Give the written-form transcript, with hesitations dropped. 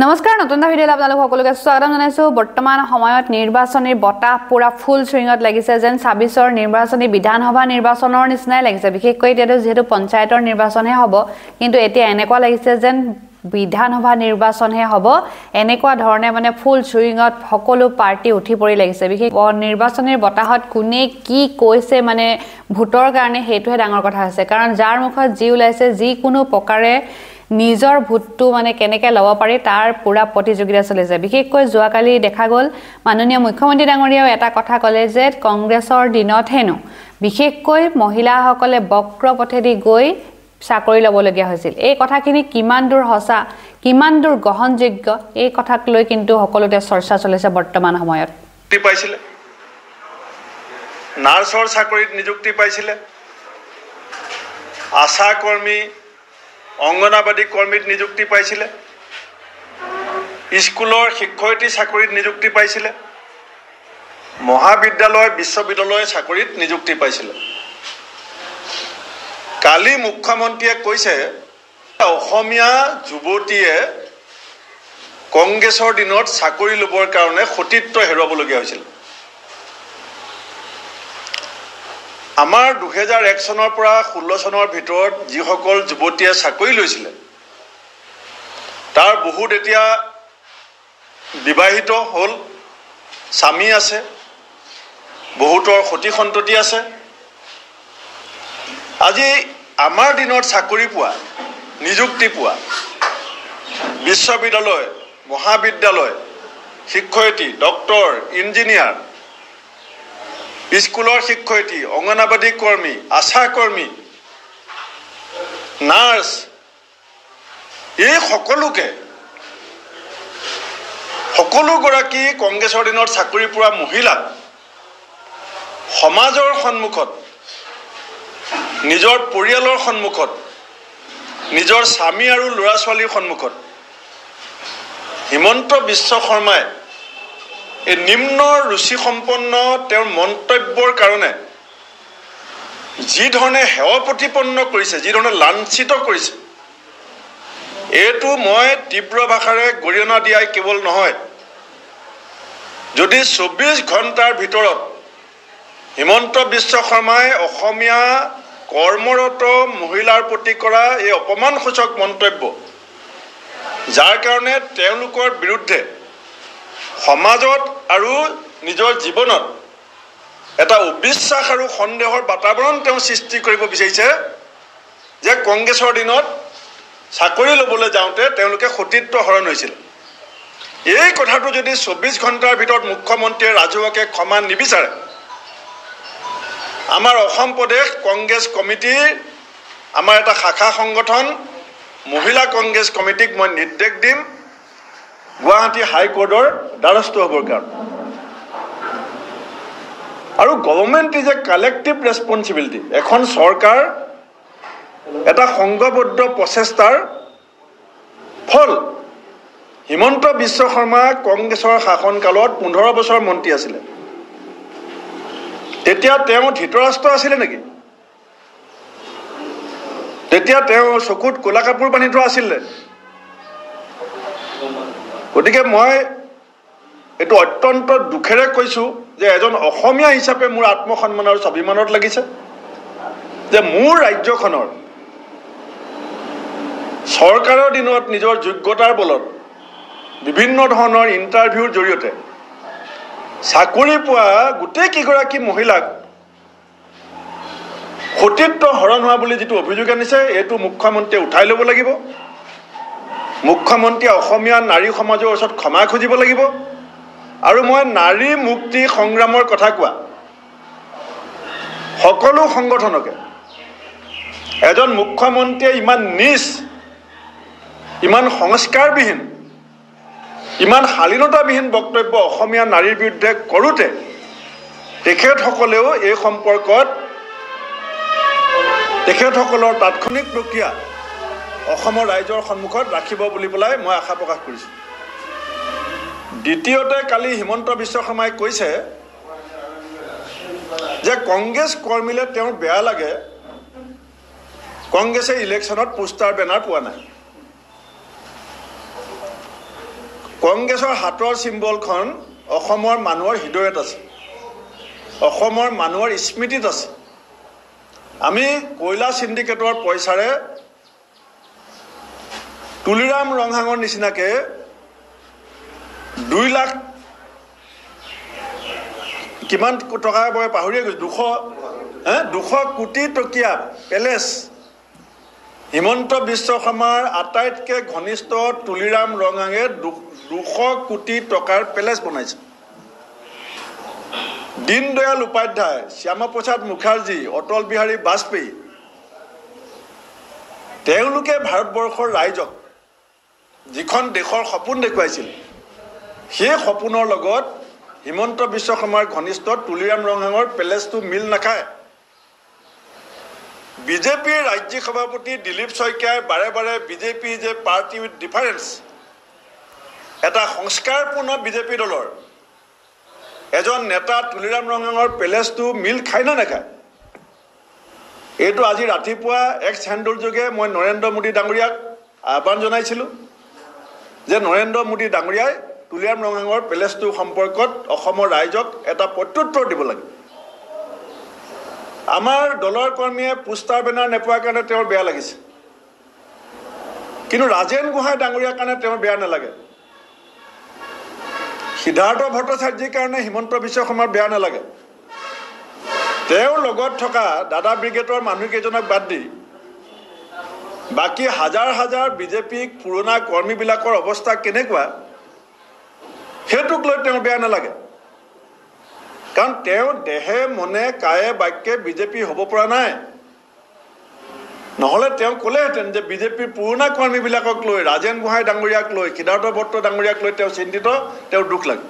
নমস্কাৰ নতুন এটা ভিডিঅ'লৈ আপোনালোক সকলোকে স্বাগতম জনাইছো বৰ্তমান সময়ত নিৰ্বাচনী বতাহ পুৰা ফুল সুইঙত লাগিছে যেন ২৬ৰ নিৰ্বাচনী বিধানসভা নিৰ্বাচনৰ নিচিনাই লাগিছে বিশেষকৈ এতিয়া যেহেতু পঞ্চায়তৰ নিৰ্বাচনহে হ'ব কিন্তু এতিয়া এনেকুৱা লাগিছে যেন বিধানসভা নিৰ্বাচনহে হ'ব এনেকুৱা ধৰণে মানে ফুল সুইঙত সকলো পাৰ্টি উঠি পৰি লাগিছে বিশেষ নিৰ্বাচনীৰ বতাহত কোনে কি কৈছে মানে ভোটৰ কাৰণে হেতুহে ডাঙৰ কথা আছে কাৰণ যাৰ মুখত যি ওলাইছে যি কোনো প্ৰকাৰে নিজৰ ভোটটো মানে কেনেকৈ ল'ব পাৰি তাৰ পুৰা প্ৰতিযোগিতা চলিছে বিশেষকৈ যোৱাকালি দেখা গ'ল মাননীয় মুখ্যমন্ত্ৰী ডাঙৰীয়াও এটা কথা ক'লে যে কংগ্ৰেছৰ দিনত হেনো বিশেষকৈ মহিলাসকলে বক্ৰ পথেদি গৈ চাকৰি ল'বলগীয়া হৈছিল এই কথাখিনি কিমান দূৰ সঁচা কিমান দূৰ গ্ৰহণযোগ্য এই কথাক লৈ কিন্তু সকলোতে চৰ্চা চলিছে বৰ্তমান সময়ত পাইছিলে নাৰ্ছৰ চাকৰিত নিযুক্তি পাইছিলে আশা কৰ্মী অংগনাবাদী কৰ্মীত নিযুক্তি পাইছিলে স্কুলৰ শিক্ষয়িত্ৰী চাকৰিত নিযুক্তি পাইছিলে মহাবিদ্যালয় বিশ্ববিদ্যালয় চাকৰিত নিযুক্তি পাইছিলে কালি মুখ্যমন্ত্ৰীয়ে কৈছে অসমীয়া যুৱতীয়ে কংগ্ৰেছৰ দিনত চাকৰি ল'বৰ কাৰণে সতীত্ব হেৰুৱাবলগীয়া হৈছিল আমাৰ 2001 চনৰ পৰা 16 চনৰ ভিতৰত যিসকল যুৱতীয়ে চাকৰি লৈছিলে তাৰ বহুত এতিয়া বিবাহিত হ'ল স্বামী আছে বহুতৰ সতি সন্ততি আছে আজি আমাৰ দিনত চাকৰি পোৱা নিযুক্তি পোৱা বিশ্ববিদ্যালয় মহাবিদ্যালয় শিক্ষয়িত্ৰী ডক্টৰ ইঞ্জিনিয়াৰ স্কুলৰ শিক্ষয়িত্ৰী অংগনাবাদী কৰ্মী আশা কৰ্মী নাৰ্ছ এই সকলোগৰাকী কংগ্ৰেছৰ দিনত চাকৰি পোৱা মহিলা সমাজৰ সন্মুখত নিজৰ পৰিয়ালৰ সন্মুখত নিজৰ স্বামী আৰু ল'ৰা ছোৱালীৰ সন্মুখত হিমন্ত বিশ্ব শৰ্মাই এই নিম্ন ৰুচিসম্পন্ন তেওঁৰ মন্তব্যৰ কাৰণে যি ধৰণে হেয় প্ৰতিপন্ন কৰিছে যি ধৰণে লাঞ্ছিত কৰিছে এইটো মই তীব্ৰ ভাষাৰে গৰিহণা দিয়াই কেৱল নহয় যদি 24 ঘণ্টাৰ ভিতৰত হিমন্ত বিশ্ব শৰ্মাই অসমীয়া কৰ্মৰত মহিলাৰ প্ৰতি কৰা এই অপমানসূচক মন্তব্য যাৰ কাৰণে তেওঁলোকৰ বিৰুদ্ধে সমাজত আৰু নিজৰ জীৱনত এটা অবিশ্বাস আৰু সন্দেহৰ বাতাবৰণ তেওঁ সৃষ্টি কৰিব বিচাৰিছে যে কংগ্ৰেছৰ দিনত চাকৰি ল'বলৈ যাওঁতে তেওঁলোকে সতীত্ব হৰণ হৈছিল এই কথাটো যদি 24 ঘণ্টাৰ ভিতৰত মুখ্যমন্ত্ৰীয়ে ৰাজহুৱাকে ক্ষমা নিবিচাৰে আমাৰ অসম প্ৰদেশ কংগ্ৰেছ কমিটিৰ আমাৰ এটা শাখা সংগঠন মহিলা কংগ্ৰেছ কমিটিক মই নিৰ্দেশ দিম গুৱাহাটী হাইকোৰ্টৰ দ্বাৰস্থ হ'বৰ কাৰণে আৰু government is a collective responsibility এখন চৰকাৰ এটা সংঘবদ্ধ প্ৰচেষ্টাৰ ফল হিমন্ত বিশ্ব শৰ্মা কংগ্ৰেছৰ শাসনকালত 15 বছৰ মন্ত্ৰী আছিলে তেতিয়া তেওঁ ধৃতৰাষ্ট্ৰ আছিলে নেকি তেতিয়া তেওঁ চকুত ক'লা কাপোৰ বান্ধি থোৱা আছিলে গতিকে মই এইটো অত্যন্ত দুখেৰে কৈছোঁ যে এজন অসমীয়া হিচাপে মোৰ আত্মসন্মান আৰু স্বাভিমানত লাগিছে যে মোৰ ৰাজ্যখনৰ চৰকাৰৰ দিনত নিজৰ যোগ্যতাৰ বলত বিভিন্ন ধৰণৰ ইণ্টাৰভিউৰ জৰিয়তে চাকৰি পোৱা গোটেই কেইগৰাকী মহিলাক সতীত্ব হৰণ হোৱা বুলি যিটো অভিযোগ আনিছে এইটো মুখ্যমন্ত্ৰীয়ে উঠাই ল'ব লাগিব মুখ্যমন্ত্ৰীয়ে অসমীয়া নাৰী সমাজৰ ওচৰত ক্ষমা খুজিব লাগিব আৰু মই নাৰী মুক্তি সংগ্ৰামৰ কথা কোৱা সকলো সংগঠনকে এজন মুখ্যমন্ত্ৰীয়ে ইমান নিজ ইমান সংস্কাৰবিহীন ইমান শালীনতাবিহীন বক্তব্য অসমীয়া নাৰীৰ বিৰুদ্ধে কৰোঁতে তেখেতসকলেও এই সম্পৰ্কত তেখেতসকলৰ তাৎক্ষণিক প্ৰক্ৰিয়া অসমৰ ৰাইজৰ সন্মুখত ৰাখিব বুলি পেলাই মই আশা প্ৰকাশ কৰিছোঁ দ্বিতীয়তে কালি হিমন্ত বিশ্ব শৰ্মাই কৈছে যে কংগ্ৰেছ কৰ্মীলে তেওঁৰ বেয়া লাগে কংগ্ৰেছে ইলেকশ্যনত পোষ্টাৰ বেনাৰ পোৱা নাই কংগ্ৰেছৰ হাতৰ চিম্বলখন অসমৰ মানুহৰ হৃদয়ত আছে, অসমৰ মানুহৰ স্মৃতিত আছে। আমি কয়লা চিণ্ডিকেটৰ পইচাৰে তুলিৰাম ৰংহাঙৰ নিচিনাকৈ 2 লাখ কিমান টকা পাহৰিয়ে গৈছোঁ, 200 কোটি টকীয়া পেলেচ হিমন্ত বিশ্ব শৰ্মাৰ আটাইতকৈ ঘনিষ্ঠ তুলিৰাম ৰংহাঙে 200 কোটি টকাৰ পেলেচ বনাইছে। দীনদয়াল উপাধ্যায়, শ্যামাপ্ৰসাদ মুখাৰ্জী, অটল বিহাৰী বাজপেয়ী, তেওঁলোকে ভাৰতবৰ্ষৰ ৰাইজক যিখন দেশৰ সপোন দেখুৱাইছিল, সেই সপোনৰ লগত হিমন্ত বিশ্ব শৰ্মাৰ ঘনিষ্ঠ তুলিৰাম ৰংহাঙৰ পেলেচটো মিল নাখায়। বিজেপিৰ ৰাজ্যিক সভাপতি দিলীপ শইকীয়াই বাৰে বাৰে বিজেপি যে পাৰ্টি উইথ ডিফাৰেঞ্চ, এটা সংস্কাৰপূৰ্ণ বিজেপি দলৰ এজন নেতা তুলিৰাম ৰংহাঙৰ পেলেচটো মিল খায় নে নাখায়? এইটো আজি ৰাতিপুৱা এক্স হেণ্ডুল যোগে মই নৰেন্দ্ৰ মোদী ডাঙৰীয়াক আহ্বান জনাইছিলোঁ যে নৰেন্দ্ৰ মোদী ডাঙৰীয়াই তুলিৰাম ৰংহাঙৰ পেলেচটো সম্পৰ্কত অসমৰ ৰাইজক এটা প্ৰত্যুত্তৰ দিব লাগে। আমাৰ দলৰ কৰ্মীয়ে পোষ্টাৰ বেনাৰ নেপোৱাৰ কাৰণে তেওঁৰ বেয়া লাগিছে, কিন্তু ৰাজেন গোহাঁই ডাঙৰীয়াৰ কাৰণে তেওঁৰ বেয়া নালাগে, সিদ্ধাৰ্থ ভট্টাচাৰ্যৰ কাৰণে হিমন্ত বিশ্ব শৰ্মাৰ বেয়া নালাগে। তেওঁৰ লগত থকা দাদা ব্ৰিগেডৰ মানুহকেইজনক বাদ দি বাকী হাজাৰ হাজাৰ বিজেপিক পুৰণা কৰ্মীবিলাকৰ অৱস্থা কেনেকুৱা সেইটোক লৈ তেওঁৰ বেয়া নালাগে, কাৰণ তেওঁ দেহে মনে কায়ে বাক্যে বিজেপি হ'ব পৰা নাই। নহ'লে তেওঁ ক'লেহেঁতেন যে বিজেপিৰ পুৰণা কৰ্মীবিলাকক লৈ, ৰাজেন গোহাঁই ডাঙৰীয়াক লৈ, সিদ্ধাৰ্থ ভট্ট ডাঙৰীয়াক লৈ তেওঁ চিন্তিত, তেওঁৰ দুখ লাগে।